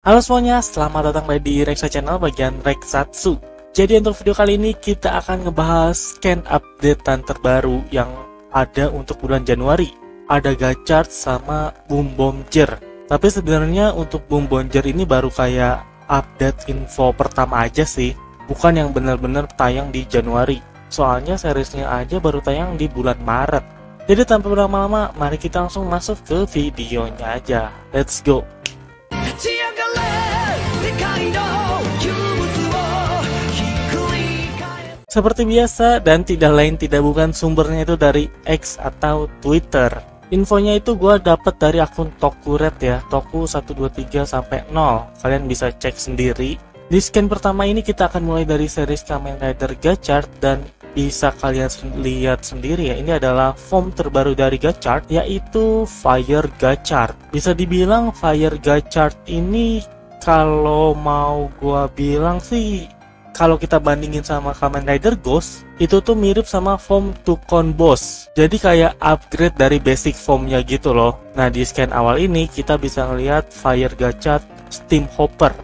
Halo semuanya, selamat datang kembali di Reksa Channel bagian Reksatsu. Jadi untuk video kali ini kita akan ngebahas scan updatean terbaru yang ada untuk bulan Januari. Ada Gachard sama Boom Bomber. Tapi sebenarnya untuk Boom Bomber ini baru kayak update info pertama aja sih, bukan yang benar-benar tayang di Januari. Soalnya seriesnya aja baru tayang di bulan Maret. Jadi tanpa berlama-lama, mari kita langsung masuk ke videonya aja. Let's go. Seperti biasa dan tidak lain tidak bukan sumbernya itu dari X atau Twitter. Infonya itu gue dapat dari akun Tokuret ya, Toku 123 sampai 0. Kalian bisa cek sendiri. Di scan pertama ini kita akan mulai dari series Kamen Rider Gachard dan bisa kalian lihat sendiri ya, ini adalah form terbaru dari Gachard yaitu Fire Gachard. Bisa dibilang Fire Gachard ini kalau mau gua bilang sih, kalau kita bandingin sama Kamen Rider Ghost, itu tuh mirip sama form Tukon Boss. Jadi kayak upgrade dari basic formnya gitu loh. Nah di scan awal ini kita bisa ngelihat Fire Gachard Steam Hopper,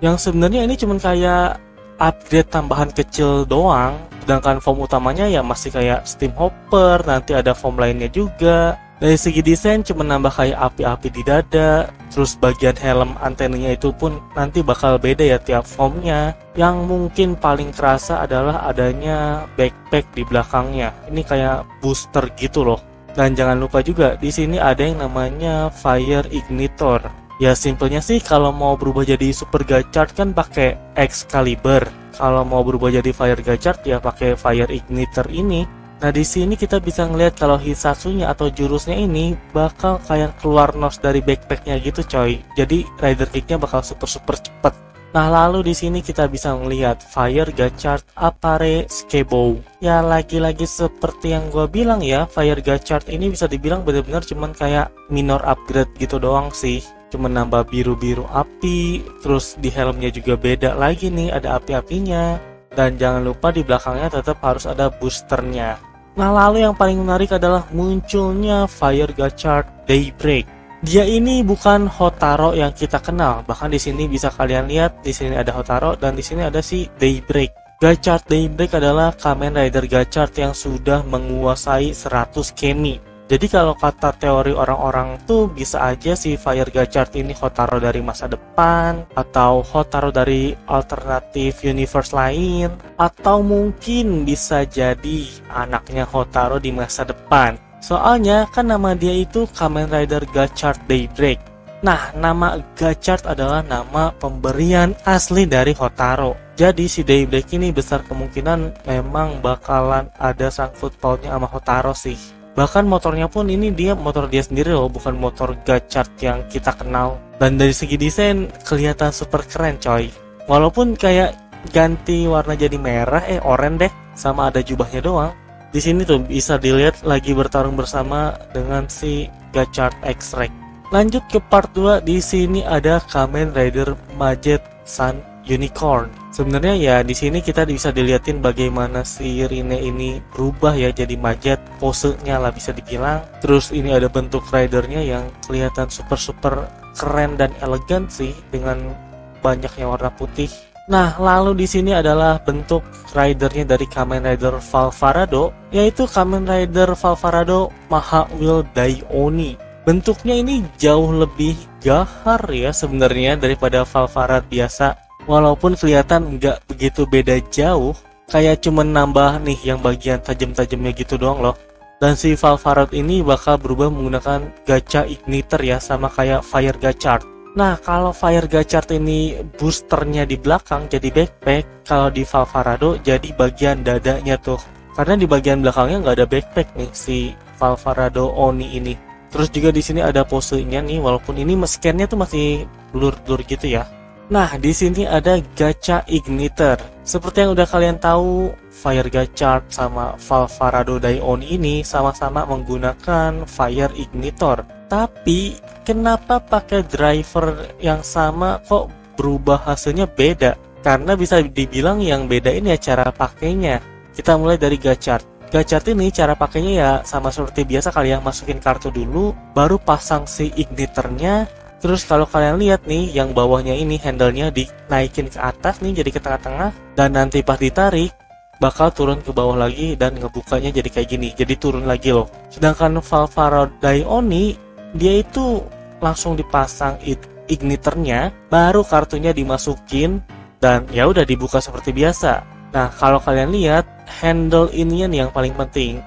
yang sebenarnya ini cuman kayak upgrade tambahan kecil doang, sedangkan form utamanya ya masih kayak Steam Hopper. Nanti ada form lainnya juga. Dari segi desain cuma nambah kayak api-api di dada, terus bagian helm antenanya itu pun nanti bakal beda ya tiap formnya. Yang mungkin paling kerasa adalah adanya backpack di belakangnya. Ini kayak booster gitu loh. Dan jangan lupa juga di sini ada yang namanya Fire Ignitor. Ya simpelnya sih kalau mau berubah jadi Super Gachard kan pakai Excalibur. Kalau mau berubah jadi Fire Gachard ya pakai Fire Igniter ini. Nah di sini kita bisa ngelihat kalau Hisatsunya atau jurusnya ini bakal kayak keluar nos dari backpacknya gitu coy. Jadi rider kicknya bakal super cepet. Nah lalu di sini kita bisa melihat Fire Gachard Appare Skebo. Ya lagi-lagi seperti yang gue bilang ya, Fire Gachard ini bisa dibilang benar-benar cuman kayak minor upgrade gitu doang sih. Cuma nambah biru-biru api, terus di helmnya juga beda lagi nih, ada api-apinya. Dan jangan lupa di belakangnya tetap harus ada boosternya. Nah lalu yang paling menarik adalah munculnya Fire Gachard Daybreak. Dia ini bukan Hotaro yang kita kenal, bahkan di sini bisa kalian lihat, di sini ada Hotaro dan di sini ada si Daybreak. Gachard Daybreak adalah Kamen Rider Gachard yang sudah menguasai 100 kemi. Jadi kalau kata teori orang-orang tuh bisa aja si Fire Gachard ini Hotaro dari masa depan, atau Hotaro dari alternatif universe lain, atau mungkin bisa jadi anaknya Hotaro di masa depan. Soalnya kan nama dia itu Kamen Rider Gachard Daybreak. Nah, nama Gachard adalah nama pemberian asli dari Hotaro. Jadi si Daybreak ini besar kemungkinan memang bakalan ada sangkut pautnya sama Hotaro sih. Bahkan motornya pun ini dia motor dia sendiri loh, bukan motor Gachard yang kita kenal. Dan dari segi desain kelihatan super keren coy. Walaupun kayak ganti warna jadi merah, oranye deh, sama ada jubahnya doang. Di sini tuh bisa dilihat lagi bertarung bersama dengan si Gachard X-Ray. Lanjut ke part 2, di sini ada Kamen Rider Majet Sun Unicorn. Sebenarnya ya di sini kita bisa dilihatin bagaimana si Rine ini berubah ya jadi Majet, posenya lah bisa dibilang. Terus ini ada bentuk ridernya yang kelihatan super keren dan elegan sih dengan banyaknya warna putih. Nah, lalu di sini adalah bentuk ridernya dari Kamen Rider Valvarado, yaitu Kamen Rider Valvarado Maha Will Daioni. Bentuknya ini jauh lebih gahar ya sebenarnya daripada Valvarad biasa. Walaupun kelihatan nggak begitu beda jauh, kayak cuman nambah nih yang bagian tajam-tajamnya gitu doang loh. Dan si Valvarad ini bakal berubah menggunakan Gacha Igniter ya, sama kayak Fire Gachard. Nah kalau Fire Gachard ini boosternya di belakang jadi backpack, kalau di Valvarado jadi bagian dadanya tuh. Karena di bagian belakangnya nggak ada backpack nih si Valvarado Oni ini. Terus juga di sini ada posenya nih, walaupun ini scan-nya tuh masih blur-blur gitu ya. Nah, di sini ada Gacha Igniter. Seperti yang udah kalian tahu, Fire Gachard sama Valvarado Daioni ini sama-sama menggunakan Fire Ignitor. Tapi, kenapa pakai driver yang sama kok berubah hasilnya beda? Karena bisa dibilang yang beda ini ya cara pakainya. Kita mulai dari Gachard. Gachard ini cara pakainya ya sama seperti biasa kali ya, masukin kartu dulu, baru pasang si igniternya. Terus kalau kalian lihat nih, yang bawahnya ini handle-nya dinaikin ke atas nih, jadi ke tengah-tengah, dan nanti pas ditarik bakal turun ke bawah lagi dan ngebukanya jadi kayak gini, jadi turun lagi loh. Sedangkan valve Faraday Oni dia itu langsung dipasang igniternya, baru kartunya dimasukin dan ya udah dibuka seperti biasa. Nah, kalau kalian lihat handle ini yang paling penting.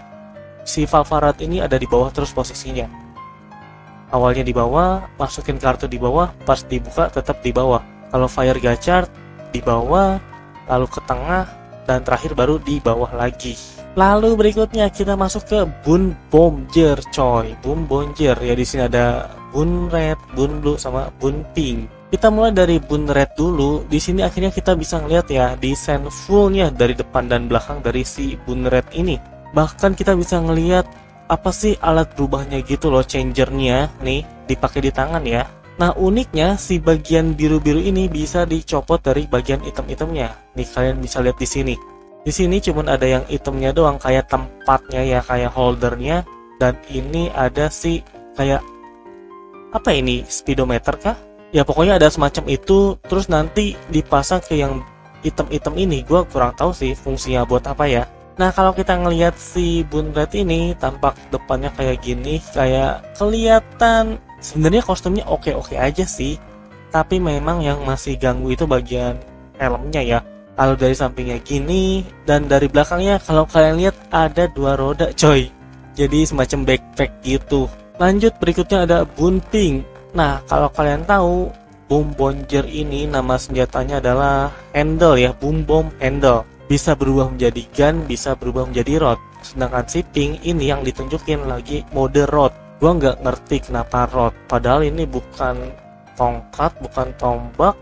Si valve Faraday ini ada di bawah terus posisinya. Awalnya di bawah, masukin kartu di bawah, pas dibuka tetap di bawah. Kalau fire gachard di bawah, lalu ke tengah, dan terakhir baru di bawah lagi. Lalu berikutnya kita masuk ke Boon Bomber coy. Boon Bomber ya, di sini ada Boon Red, Boon Blue sama Boon Pink. Kita mulai dari Boon Red dulu. Di sini akhirnya kita bisa ngeliat ya desain fullnya dari depan dan belakang dari si Boon Red ini. Bahkan kita bisa ngeliat apa sih alat berubahnya gitu loh, changernya nih dipakai di tangan ya. Nah, uniknya si bagian biru-biru ini bisa dicopot dari bagian item-itemnya. Nih kalian bisa lihat di sini. Di sini cuman ada yang itemnya doang, kayak tempatnya ya, kayak holdernya. Dan ini ada si kayak apa ini, speedometer kah? Ya pokoknya ada semacam itu. Terus nanti dipasang ke yang item-item ini. Gua kurang tahu sih fungsinya buat apa ya. Nah, kalau kita ngelihat si Boon Red ini tampak depannya kayak gini, kayak kelihatan sebenarnya kostumnya oke-oke aja sih. Tapi memang yang masih ganggu itu bagian helmnya ya. Kalau dari sampingnya gini dan dari belakangnya kalau kalian lihat ada dua roda coy. Jadi semacam backpack gitu. Lanjut berikutnya ada Boon Pink. Nah, kalau kalian tahu Boom Bomber ini nama senjatanya adalah handle ya, Boom Bomb Handle. Bisa berubah menjadi gun, bisa berubah menjadi rod. Sedangkan si Pink ini yang ditunjukin lagi mode rod. Gua nggak ngerti kenapa rod, padahal ini bukan tongkat, bukan tombak.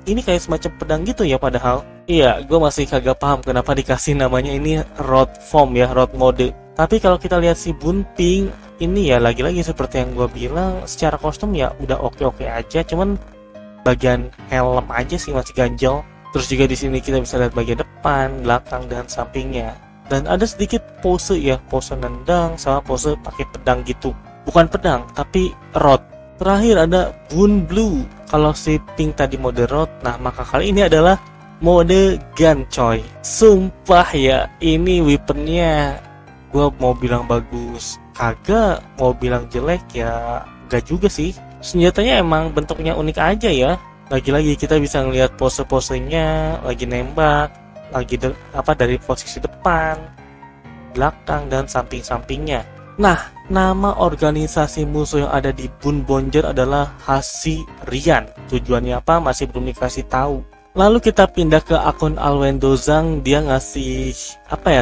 Ini kayak semacam pedang gitu ya padahal. Iya, gue masih kagak paham kenapa dikasih namanya ini rod form ya, rod mode. Tapi kalau kita lihat si Boon Pink ini ya lagi-lagi seperti yang gue bilang, secara kostum ya udah oke-oke aja, cuman bagian helm aja sih masih ganjel. Terus juga di sini kita bisa lihat bagian depan, belakang, dan sampingnya. Dan ada sedikit pose ya, pose nendang sama pose pakai pedang gitu. Bukan pedang, tapi rod. Terakhir ada Boon Blue. Kalau si Pink tadi mode rod, nah maka kali ini adalah mode gun coy. Sumpah ya, ini weaponnya gue mau bilang bagus kagak, mau bilang jelek ya gak juga sih. Senjatanya emang bentuknya unik aja ya. Lagi-lagi kita bisa ngelihat pose-posenya, lagi nembak, lagi dari posisi depan, belakang, dan samping-sampingnya. Nah, nama organisasi musuh yang ada di Boon Bomber adalah Hasirian. Tujuannya apa masih belum dikasih tahu. Lalu kita pindah ke akun Alwendozang, dia ngasih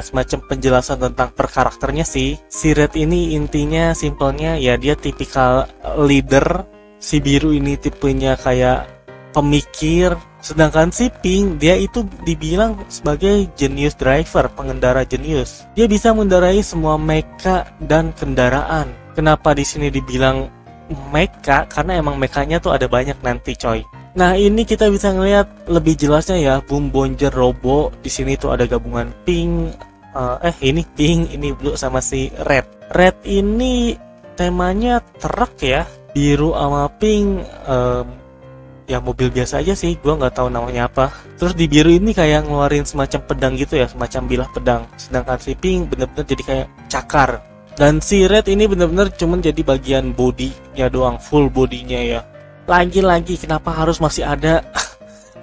semacam penjelasan tentang per karakternya sih. Si Red ini intinya simpelnya ya dia tipikal leader. Si biru ini tipenya kayak pemikir, sedangkan si Pink dia itu dibilang sebagai genius driver, pengendara jenius. Dia bisa mengendarai semua mecha dan kendaraan. Kenapa di sini dibilang mecha? Karena emang mechanya tuh ada banyak nanti coy. Nah, ini kita bisa ngelihat lebih jelasnya ya, Boom Bomber Robo. Di sini tuh ada gabungan Pink, ini Pink, ini Blue sama si Red. Red ini temanya truk ya, biru sama Pink ya mobil biasa aja sih, gua nggak tahu namanya apa. Terus di biru ini kayak ngeluarin semacam pedang gitu ya, semacam bilah pedang. Sedangkan si Pink bener-bener jadi kayak cakar. Dan si Red ini bener-bener cuman jadi bagian bodinya doang, full bodinya ya. Lagi-lagi kenapa harus masih ada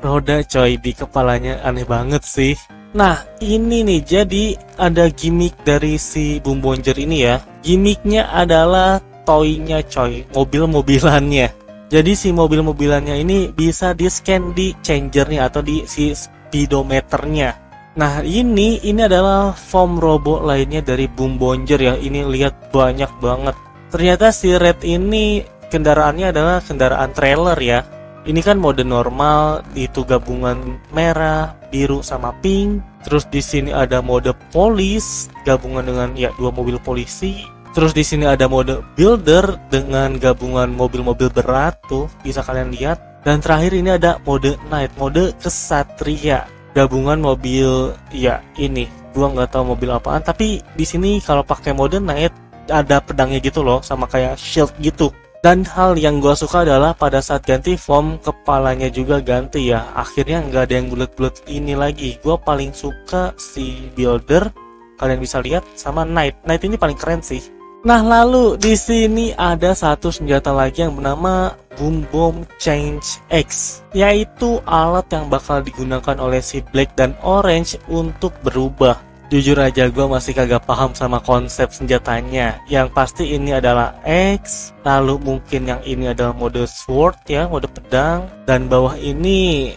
roda coy di kepalanya, aneh banget sih. Nah, ini nih jadi ada gimmick dari si Boom Bomber ini ya. Gimmicknya adalah toy-nya coy, mobil-mobilannya. Jadi si mobil-mobilannya ini bisa di-scan di changernya atau di si speedometernya. Nah, ini adalah form robot lainnya dari Boom Bomber ya. Ini lihat banyak banget. Ternyata si Red ini kendaraannya adalah kendaraan trailer ya. Ini kan mode normal, itu gabungan merah, biru sama pink. Terus di sini ada mode polis, gabungan dengan ya dua mobil polisi. Terus di sini ada mode builder dengan gabungan mobil-mobil berat tuh, bisa kalian lihat. Dan terakhir ini ada mode night, mode kesatria, gabungan mobil ya ini. Gua nggak tahu mobil apaan, tapi di sini kalau pakai mode night ada pedangnya gitu loh, sama kayak shield gitu. Dan hal yang gue suka adalah pada saat ganti form, kepalanya juga ganti ya. Akhirnya nggak ada yang bulat-bulat ini lagi. Gue paling suka si Builder, kalian bisa lihat, sama Knight. Knight ini paling keren sih. Nah, lalu di sini ada satu senjata lagi yang bernama Boom Boom Change X, yaitu alat yang bakal digunakan oleh si Black dan Orange untuk berubah. Jujur aja gue masih kagak paham sama konsep senjatanya. Yang pasti ini adalah X, lalu mungkin yang ini adalah mode sword ya, mode pedang, dan bawah ini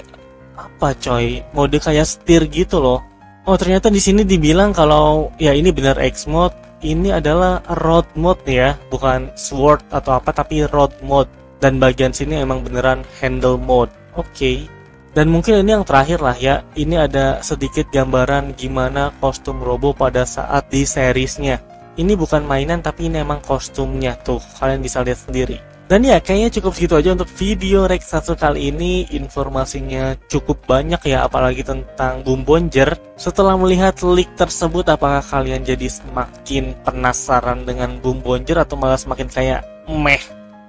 apa coy? Mode kayak setir gitu loh. Oh, ternyata di sini dibilang kalau ya ini benar X mode, ini adalah road mode ya, bukan sword atau apa tapi road mode. Dan bagian sini emang beneran handle mode. Oke. Dan mungkin ini yang terakhir lah ya. Ini ada sedikit gambaran gimana kostum Robo pada saat di seriesnya. Ini bukan mainan tapi ini emang kostumnya tuh. Kalian bisa lihat sendiri. Dan ya kayaknya cukup segitu aja untuk video Rekzatsu kali ini. Informasinya cukup banyak ya, apalagi tentang Boom Bonger. Setelah melihat leak tersebut, apakah kalian jadi semakin penasaran dengan Boom Bonger atau malah semakin kayak meh?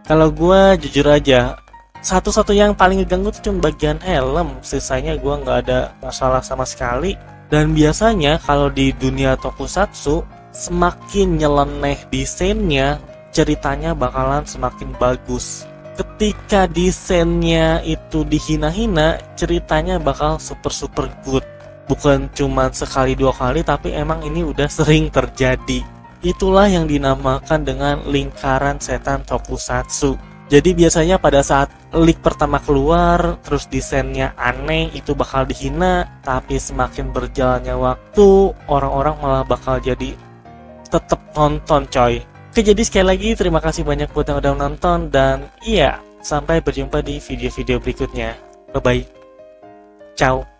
Kalau gue jujur aja, satu-satu yang paling ngeganggu itu cuma bagian helm. Sisanya gue nggak ada masalah sama sekali. Dan biasanya kalau di dunia tokusatsu, semakin nyeleneh desainnya, ceritanya bakalan semakin bagus. Ketika desainnya itu dihina-hina, ceritanya bakal super good. Bukan cuma sekali dua kali, tapi emang ini udah sering terjadi. Itulah yang dinamakan dengan lingkaran setan tokusatsu. Jadi biasanya pada saat leak pertama keluar, terus desainnya aneh, itu bakal dihina. Tapi semakin berjalannya waktu, orang-orang malah bakal jadi tetap nonton coy. Oke, jadi sekali lagi terima kasih banyak buat yang udah nonton. Dan iya, sampai berjumpa di video-video berikutnya. Bye-bye. Ciao.